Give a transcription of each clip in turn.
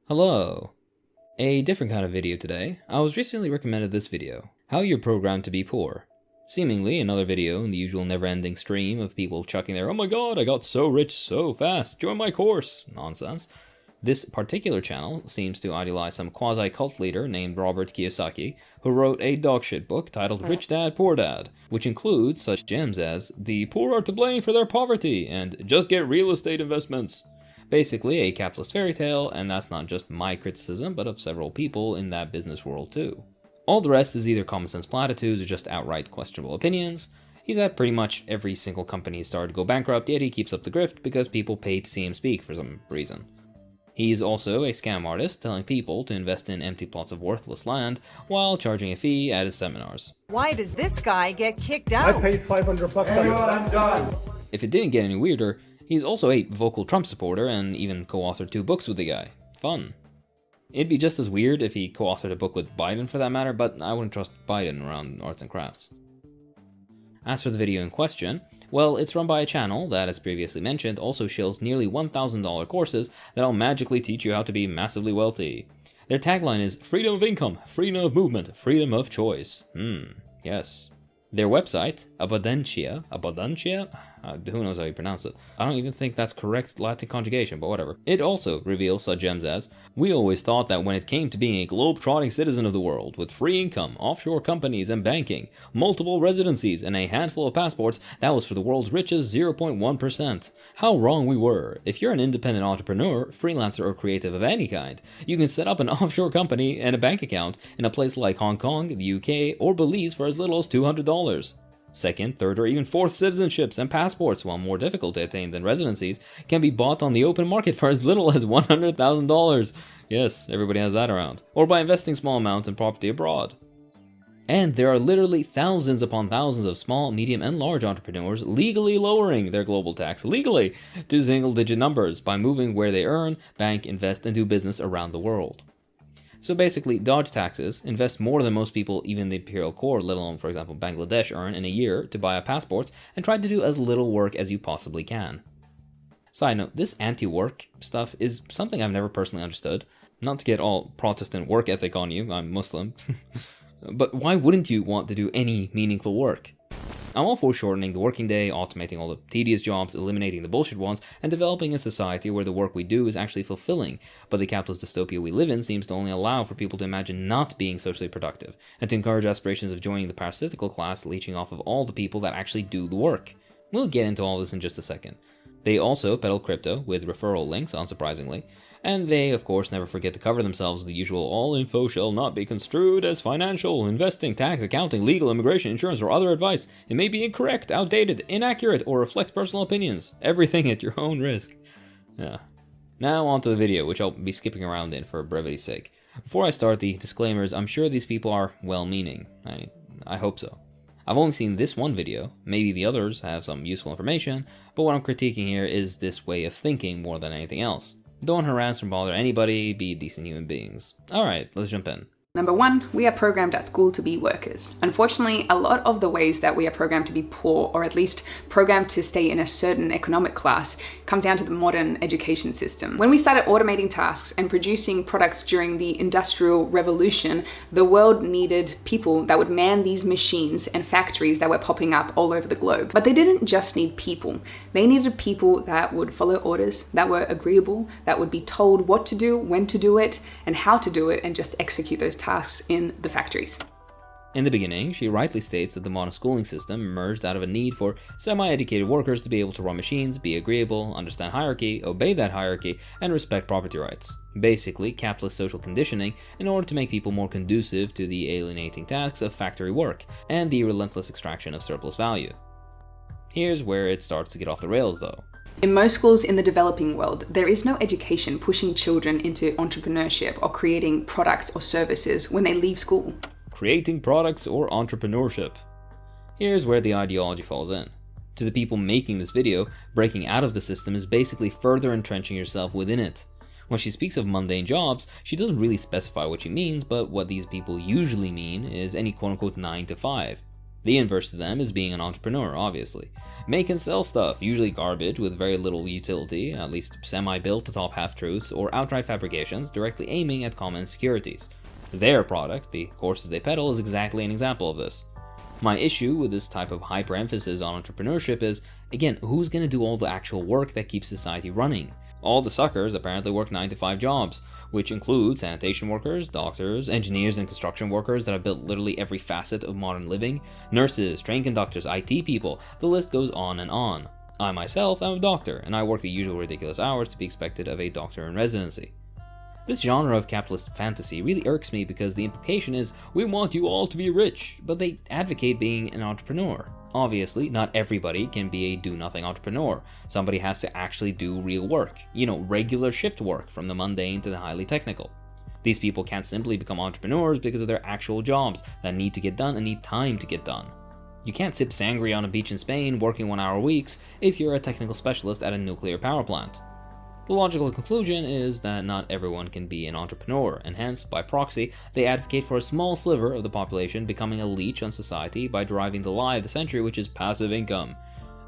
Hello. A different kind of video today. I was recently recommended this video, How You're Programmed to Be Poor. Seemingly another video in the usual never-ending stream of people chucking their "oh my god, I got so rich so fast, join my course" nonsense. This particular channel seems to idealize some quasi-cult leader named Robert Kiyosaki, who wrote a dogshit book titled Rich Dad, Poor Dad, which includes such gems as "the poor are to blame for their poverty" and "just get real estate investments." Basically a capitalist fairy tale, and that's not just my criticism, but of several people in that business world too. All the rest is either common sense platitudes or just outright questionable opinions. He's at pretty much every single company he's started to go bankrupt, yet he keeps up the grift because people pay to see him speak for some reason. He's also a scam artist, telling people to invest in empty plots of worthless land while charging a fee at his seminars. Why does this guy get kicked out? I paid $500 on it. I'm done. If it didn't get any weirder, he's also a vocal Trump supporter and even co-authored 2 books with the guy. Fun. It'd be just as weird if he co-authored a book with Biden for that matter, but I wouldn't trust Biden around arts and crafts. As for the video in question, well, it's run by a channel that, as previously mentioned, also shills nearly $1,000 courses that'll magically teach you how to be massively wealthy. Their tagline is freedom of income, freedom of movement, freedom of choice. Yes. Their website, Abundancia, who knows how you pronounce it? I don't even think that's correct Latin conjugation, but whatever. It also reveals such gems as, "We always thought that when it came to being a globe-trotting citizen of the world, with free income, offshore companies and banking, multiple residencies, and a handful of passports, that was for the world's richest 0.1%. How wrong we were. If you're an independent entrepreneur, freelancer, or creative of any kind, you can set up an offshore company and a bank account in a place like Hong Kong, the UK, or Belize for as little as $200. Second, third, or even fourth citizenships and passports, while more difficult to attain than residencies, can be bought on the open market for as little as $100,000. Yes, everybody has that around. Or by investing small amounts in property abroad. And there are literally thousands upon thousands of small, medium, and large entrepreneurs legally lowering their global tax legally to single-digit numbers by moving where they earn, bank, invest, and do business around the world. So basically, dodge taxes, invest more than most people, even the imperial core, let alone, for example, Bangladesh, earn in a year to buy a passport, and try to do as little work as you possibly can. Side note, this anti-work stuff is something I've never personally understood. Not to get all Protestant work ethic on you, I'm Muslim. But why wouldn't you want to do any meaningful work? I'm all for shortening the working day, automating all the tedious jobs, eliminating the bullshit ones, and developing a society where the work we do is actually fulfilling, but the capitalist dystopia we live in seems to only allow for people to imagine not being socially productive, and to encourage aspirations of joining the parasitical class leeching off of all the people that actually do the work. We'll get into all this in just a second. They also peddle crypto, with referral links, unsurprisingly, and they, of course, never forget to cover themselves with the usual "all info shall not be construed as financial, investing, tax, accounting, legal, immigration, insurance, or other advice. It may be incorrect, outdated, inaccurate, or reflect personal opinions. Everything at your own risk." Yeah. Now on to the video, which I'll be skipping around in for brevity's sake. Before I start the disclaimers, I'm sure these people are well-meaning. I hope so. I've only seen this one video, maybe the others have some useful information, but what I'm critiquing here is this way of thinking more than anything else. Don't harass or bother anybody, be decent human beings. Alright, let's jump in. Number 1, we are programmed at school to be workers. Unfortunately, a lot of the ways that we are programmed to be poor, or at least programmed to stay in a certain economic class, comes down to the modern education system. When we started automating tasks and producing products during the Industrial Revolution, the world needed people that would man these machines and factories that were popping up all over the globe. But they didn't just need people. They needed people that would follow orders, that were agreeable, that would be told what to do, when to do it, and how to do it, and just execute those tasks in the factories. In the beginning, she rightly states that the modern schooling system emerged out of a need for semi-educated workers to be able to run machines, be agreeable, understand hierarchy, obey that hierarchy, and respect property rights. Basically, capitalist social conditioning in order to make people more conducive to the alienating tasks of factory work and the relentless extraction of surplus value. Here's where it starts to get off the rails though. In most schools in the developing world, there is no education pushing children into entrepreneurship or creating products or services when they leave school. Creating products or entrepreneurship. Here's where the ideology falls in. To the people making this video, breaking out of the system is basically further entrenching yourself within it. When she speaks of mundane jobs, she doesn't really specify what she means, but what these people usually mean is any quote-unquote 9 to 5. The inverse to them is being an entrepreneur, obviously. Make and sell stuff, usually garbage with very little utility, at least semi-built to top half-truths, or outright fabrications directly aiming at common insecurities. Their product, the courses they peddle, is exactly an example of this. My issue with this type of hyper-emphasis on entrepreneurship is, again, who's going to do all the actual work that keeps society running? All the suckers apparently work 9-to-5 jobs, which include sanitation workers, doctors, engineers and construction workers that have built literally every facet of modern living, nurses, train conductors, IT people, the list goes on and on. I myself am a doctor, and I work the usual ridiculous hours to be expected of a doctor in residency. This genre of capitalist fantasy really irks me because the implication is, we want you all to be rich, but they advocate being an entrepreneur. Obviously, not everybody can be a do-nothing entrepreneur. Somebody has to actually do real work. Regular shift work, from the mundane to the highly technical. These people can't simply become entrepreneurs because of their actual jobs that need to get done and need time to get done. You can't sip sangria on a beach in Spain working 1-hour weeks if you're a technical specialist at a nuclear power plant. The logical conclusion is that not everyone can be an entrepreneur, and hence, by proxy, they advocate for a small sliver of the population becoming a leech on society by deriving the lie of the century, which is passive income.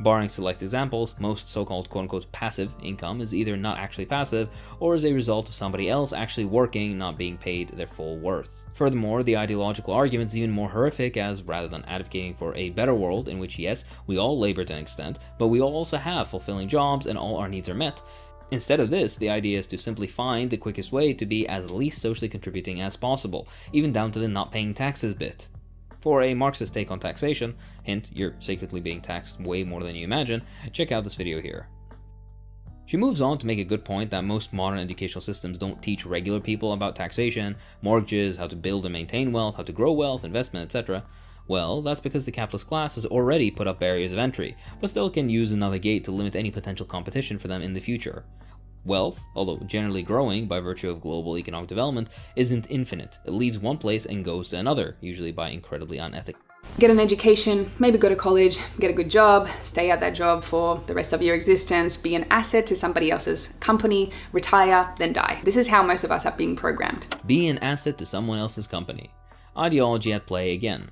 Barring select examples, most so-called quote-unquote passive income is either not actually passive, or is a result of somebody else actually working, not being paid their full worth. Furthermore, the ideological argument is even more horrific, as rather than advocating for a better world in which, yes, we all labor to an extent, but we all also have fulfilling jobs and all our needs are met, instead of this, the idea is to simply find the quickest way to be as least socially contributing as possible, even down to the not paying taxes bit. For a Marxist take on taxation, hint, you're secretly being taxed way more than you imagine, check out this video here. She moves on to make a good point that most modern educational systems don't teach regular people about taxation, mortgages, how to build and maintain wealth, how to grow wealth, investment, etc. Well, that's because the capitalist class has already put up barriers of entry, but still can use another gate to limit any potential competition for them in the future. Wealth, although generally growing by virtue of global economic development, isn't infinite. It leaves one place and goes to another, usually by incredibly unethical. Get an education, maybe go to college, get a good job, stay at that job for the rest of your existence, be an asset to somebody else's company, retire, then die. This is how most of us are being programmed. Be an asset to someone else's company. Ideology at play again.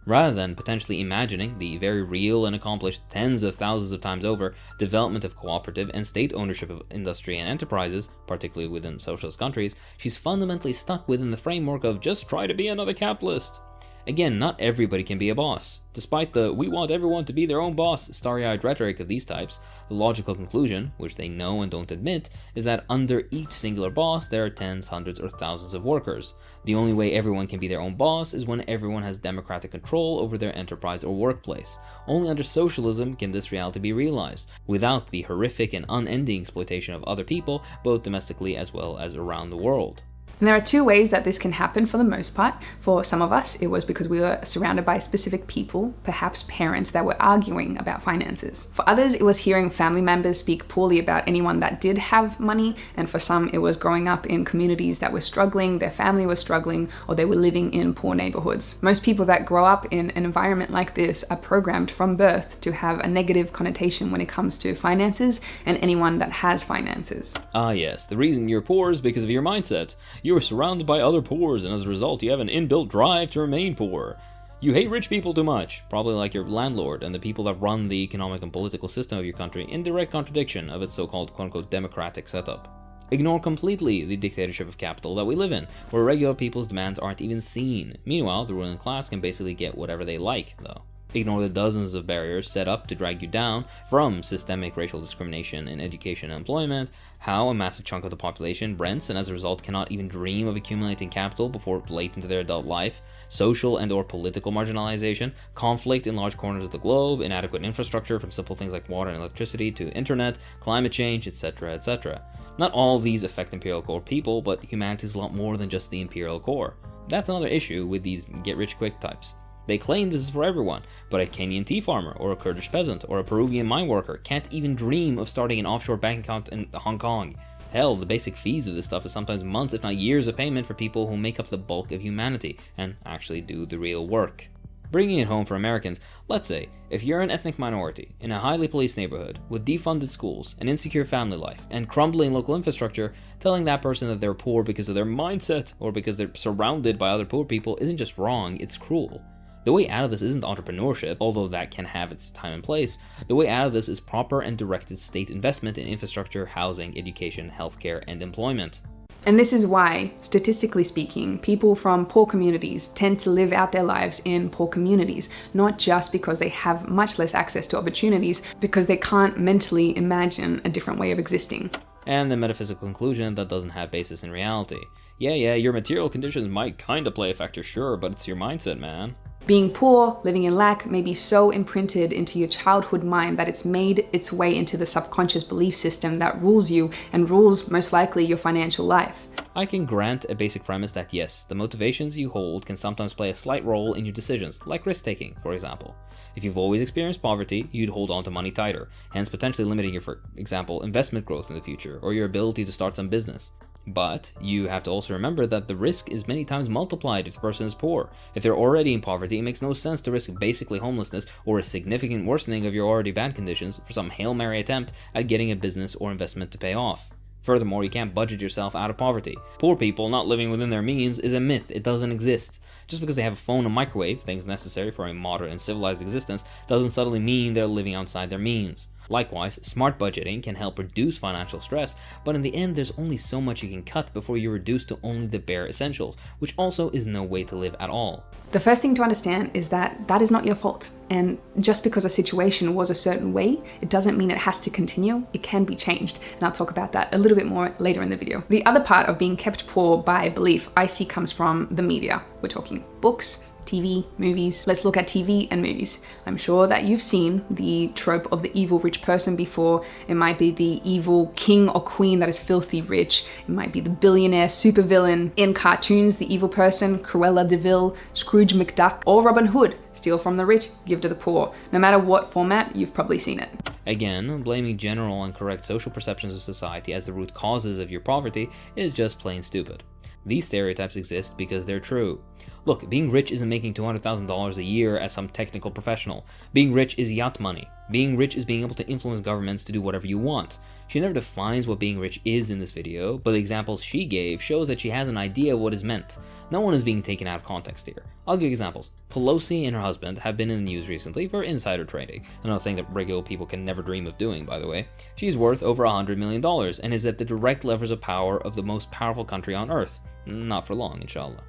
Rather than potentially imagining the very real and accomplished tens of thousands of times over development of cooperative and state ownership of industry and enterprises, particularly within socialist countries, she's fundamentally stuck within the framework of just try to be another capitalist. Again, not everybody can be a boss. Despite the we want everyone to be their own boss starry-eyed rhetoric of these types, the logical conclusion, which they know and don't admit, is that under each singular boss there are tens, hundreds, or thousands of workers. The only way everyone can be their own boss is when everyone has democratic control over their enterprise or workplace. Only under socialism can this reality be realized, without the horrific and unending exploitation of other people, both domestically as well as around the world. And there are two ways that this can happen for the most part. For some of us, it was because we were surrounded by specific people, perhaps parents, that were arguing about finances. For others, it was hearing family members speak poorly about anyone that did have money. And for some, it was growing up in communities that were struggling, their family was struggling, or they were living in poor neighborhoods. Most people that grow up in an environment like this are programmed from birth to have a negative connotation when it comes to finances and anyone that has finances. Ah yes, the reason you're poor is because of your mindset. You are surrounded by other poors, and as a result, you have an inbuilt drive to remain poor. You hate rich people too much, probably like your landlord and the people that run the economic and political system of your country, in direct contradiction of its so-called quote-unquote democratic setup. Ignore completely the dictatorship of capital that we live in, where regular people's demands aren't even seen. Meanwhile, the ruling class can basically get whatever they like, though. Ignore the dozens of barriers set up to drag you down, from systemic racial discrimination in education and employment, how a massive chunk of the population rents and as a result cannot even dream of accumulating capital before late into their adult life, social and or political marginalization, conflict in large corners of the globe, inadequate infrastructure from simple things like water and electricity to internet, climate change, etc., etc. Not all of these affect imperial core people, but humanity is a lot more than just the imperial core. That's another issue with these get-rich-quick types. They claim this is for everyone, but a Kenyan tea farmer, or a Kurdish peasant, or a Peruvian mine worker can't even dream of starting an offshore bank account in Hong Kong. Hell, the basic fees of this stuff is sometimes months, if not years of payment for people who make up the bulk of humanity, and actually do the real work. Bringing it home for Americans, let's say, if you're an ethnic minority, in a highly policed neighborhood, with defunded schools, an insecure family life, and crumbling local infrastructure, telling that person that they're poor because of their mindset, or because they're surrounded by other poor people isn't just wrong, it's cruel. The way out of this isn't entrepreneurship, although that can have its time and place. The way out of this is proper and directed state investment in infrastructure, housing, education, healthcare, and employment. And this is why, statistically speaking, people from poor communities tend to live out their lives in poor communities, not just because they have much less access to opportunities, because they can't mentally imagine a different way of existing. And the metaphysical conclusion that doesn't have basis in reality. Yeah, your material conditions might kinda play a factor, sure, but it's your mindset, man. Being poor, living in lack, may be so imprinted into your childhood mind that it's made its way into the subconscious belief system that rules you and rules, most likely, your financial life. I can grant a basic premise that yes, the motivations you hold can sometimes play a slight role in your decisions, like risk-taking, for example. If you've always experienced poverty, you'd hold on to money tighter, hence potentially limiting your, for example, investment growth in the future, or your ability to start some business. But you have to also remember that the risk is many times multiplied if the person is poor. If they're already in poverty, it makes no sense to risk basically homelessness or a significant worsening of your already bad conditions for some Hail Mary attempt at getting a business or investment to pay off. Furthermore, you can't budget yourself out of poverty. Poor people not living within their means is a myth. It doesn't exist. Just because they have a phone and microwave, things necessary for a modern and civilized existence, doesn't suddenly mean they're living outside their means. Likewise, smart budgeting can help reduce financial stress, but in the end there's only so much you can cut before you're reduced to only the bare essentials, which also is no way to live at all. The first thing to understand is that that is not your fault. And just because a situation was a certain way, it doesn't mean it has to continue. It can be changed. And I'll talk about that a little bit more later in the video. The other part of being kept poor by belief I see comes from the media. We're talking books, TV, movies. Let's look at TV and movies. I'm sure that you've seen the trope of the evil rich person before. It might be the evil king or queen that is filthy rich. It might be the billionaire supervillain. In cartoons, the evil person, Cruella de Vil, Scrooge McDuck, or Robin Hood. Steal from the rich, give to the poor. No matter what format, you've probably seen it. Again, blaming general and correct social perceptions of society as the root causes of your poverty is just plain stupid. These stereotypes exist because they're true. Look, being rich isn't making $200,000 a year as some technical professional. Being rich is yacht money. Being rich is being able to influence governments to do whatever you want. She never defines what being rich is in this video, but the examples she gave shows that she has an idea of what is meant. No one is being taken out of context here. I'll give examples. Pelosi and her husband have been in the news recently for insider trading, another thing that regular people can never dream of doing, by the way. She's worth over $100 million and is at the direct levers of power of the most powerful country on earth. Not for long, inshallah.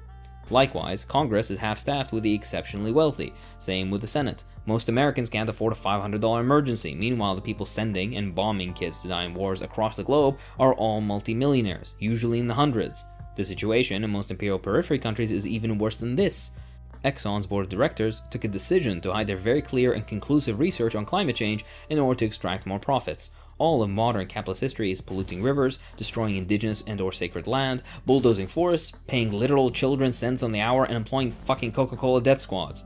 Likewise, Congress is half-staffed with the exceptionally wealthy. Same with the Senate. Most Americans can't afford a $500 emergency. Meanwhile, the people sending and bombing kids to die in wars across the globe are all multimillionaires, usually in the hundreds. The situation in most imperial periphery countries is even worse than this. Exxon's board of directors took a decision to hide their very clear and conclusive research on climate change in order to extract more profits. All of modern capitalist history is polluting rivers, destroying indigenous and or sacred land, bulldozing forests, paying literal children cents on the hour, and employing fucking Coca-Cola death squads.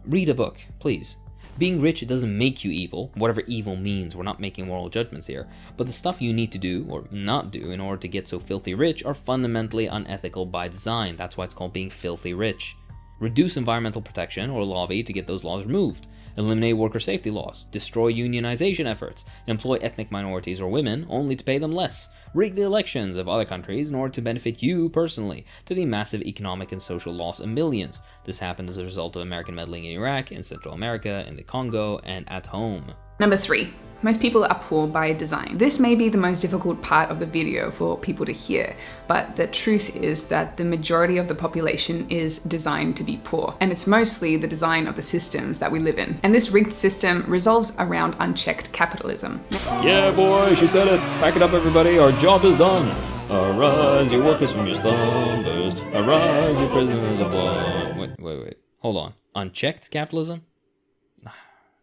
Read a book, please. Being rich doesn't make you evil, whatever evil means. We're not making moral judgments here. But the stuff you need to do, or not do, in order to get so filthy rich are fundamentally unethical by design. That's why it's called being filthy rich. Reduce environmental protection or lobby to get those laws removed. Eliminate worker safety laws. Destroy unionization efforts. Employ ethnic minorities or women only to pay them less. Rig the elections of other countries in order to benefit you personally, to the massive economic and social loss of millions. This happened as a result of American meddling in Iraq, in Central America, in the Congo, and at home. Number 3. Most people are poor by design. This may be the most difficult part of the video for people to hear, but the truth is that the majority of the population is designed to be poor, and it's mostly the design of the systems that we live in. And this rigged system revolves around unchecked capitalism. Yeah, boy, she said it. Pack it up, everybody. Our job is done. Arise, you workers from your slumbers. Arise, you prisoners of blood. Wait. Hold on. Unchecked capitalism?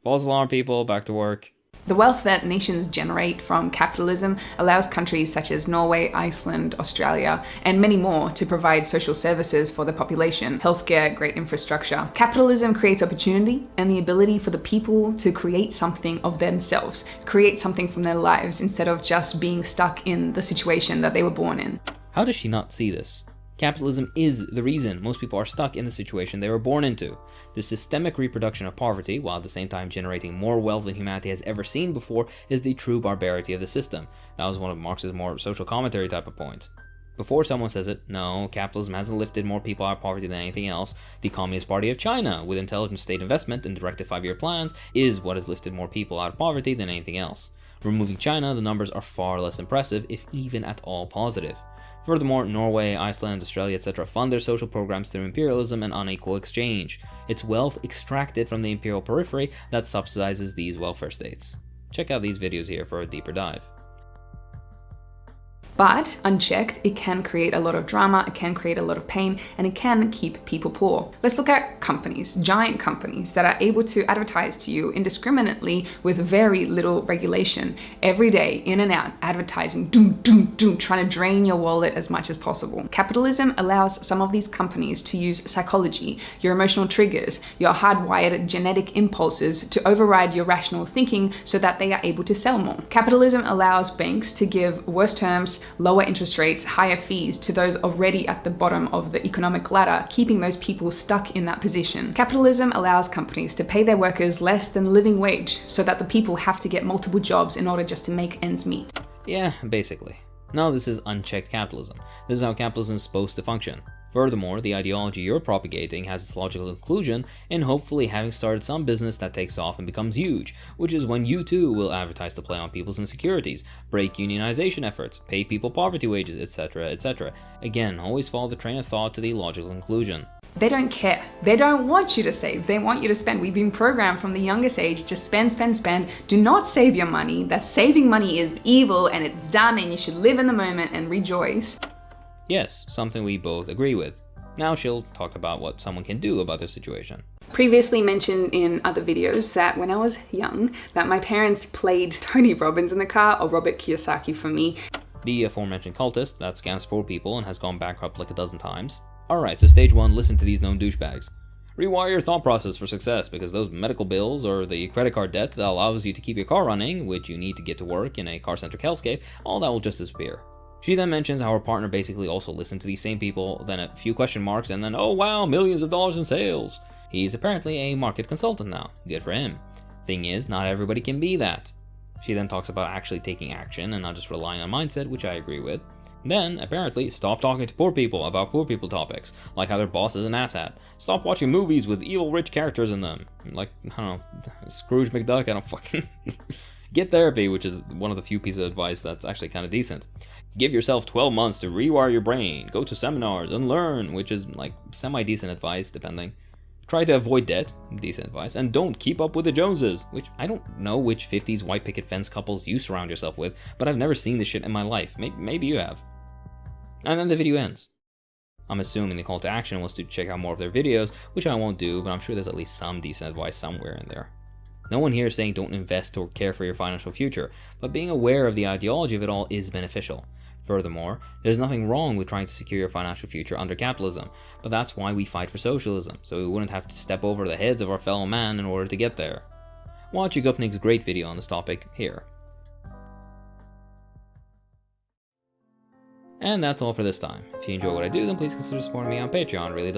False alarm, people. Back to work. The wealth that nations generate from capitalism allows countries such as Norway, Iceland, Australia, and many more to provide social services for the population, healthcare, great infrastructure. Capitalism creates opportunity and the ability for the people to create something of themselves, create something from their lives instead of just being stuck in the situation that they were born in. How does she not see this? Capitalism is the reason most people are stuck in the situation they were born into. The systemic reproduction of poverty, while at the same time generating more wealth than humanity has ever seen before, is the true barbarity of the system. That was one of Marx's more social commentary type of point. Before someone says it, no, capitalism hasn't lifted more people out of poverty than anything else. The Communist Party of China, with intelligent state investment and directed 5-year plans, is what has lifted more people out of poverty than anything else. Removing China, the numbers are far less impressive, if even at all positive. Furthermore, Norway, Iceland, Australia, etc. fund their social programs through imperialism and unequal exchange. It's wealth extracted from the imperial periphery that subsidizes these welfare states. Check out these videos here for a deeper dive. But unchecked, it can create a lot of drama, it can create a lot of pain, and it can keep people poor. Let's look at companies, giant companies that are able to advertise to you indiscriminately with very little regulation. Every day, in and out, advertising, doom, doom, doom, trying to drain your wallet as much as possible. Capitalism allows some of these companies to use psychology, your emotional triggers, your hardwired genetic impulses to override your rational thinking so that they are able to sell more. Capitalism allows banks to give worse terms, lower interest rates, higher fees to those already at the bottom of the economic ladder, keeping those people stuck in that position. Capitalism allows companies to pay their workers less than living wage so that the people have to get multiple jobs in order just to make ends meet. Yeah, basically. No, this is unchecked capitalism. This is how capitalism is supposed to function. Furthermore, the ideology you're propagating has its logical conclusion in hopefully having started some business that takes off and becomes huge, which is when you too will advertise to play on people's insecurities, break unionization efforts, pay people poverty wages, etc., etc. Again, always follow the train of thought to the logical conclusion. They don't care. They don't want you to save. They want you to spend. We've been programmed from the youngest age to spend, spend, spend. Do not save your money. That saving money is evil and it's dumb and you should live in the moment and rejoice. Yes, something we both agree with. Now she'll talk about what someone can do about their situation. Previously mentioned in other videos that when I was young, that my parents played Tony Robbins in the car or Robert Kiyosaki for me. The aforementioned cultist that scams poor people and has gone bankrupt like a dozen times. Alright, so stage 1, listen to these known douchebags. Rewire your thought process for success, because those medical bills or the credit card debt that allows you to keep your car running, which you need to get to work in a car-centric hellscape, all that will just disappear. She then mentions how her partner basically also listened to these same people, then a few question marks, and then, oh wow, millions of dollars in sales. He's apparently a market consultant now. Good for him. Thing is, not everybody can be that. She then talks about actually taking action and not just relying on mindset, which I agree with. Then, apparently, stop talking to poor people about poor people topics, like how their boss is an asshat. Stop watching movies with evil rich characters in them. Like, I don't know, Scrooge McDuck, I don't fucking... Get therapy, which is one of the few pieces of advice that's actually kind of decent. Give yourself 12 months to rewire your brain, go to seminars and learn, which is like semi-decent advice, depending. Try to avoid debt, decent advice, and don't keep up with the Joneses, which I don't know which 50s white picket fence couples you surround yourself with, but I've never seen this shit in my life. Maybe you have. And then the video ends. I'm assuming the call to action was to check out more of their videos, which I won't do, but I'm sure there's at least some decent advice somewhere in there. No one here is saying don't invest or care for your financial future, but being aware of the ideology of it all is beneficial. Furthermore, there's nothing wrong with trying to secure your financial future under capitalism, but that's why we fight for socialism, so we wouldn't have to step over the heads of our fellow man in order to get there. Watch Gupnik's great video on this topic here. And that's all for this time. If you enjoy what I do, then please consider supporting me on Patreon, it really does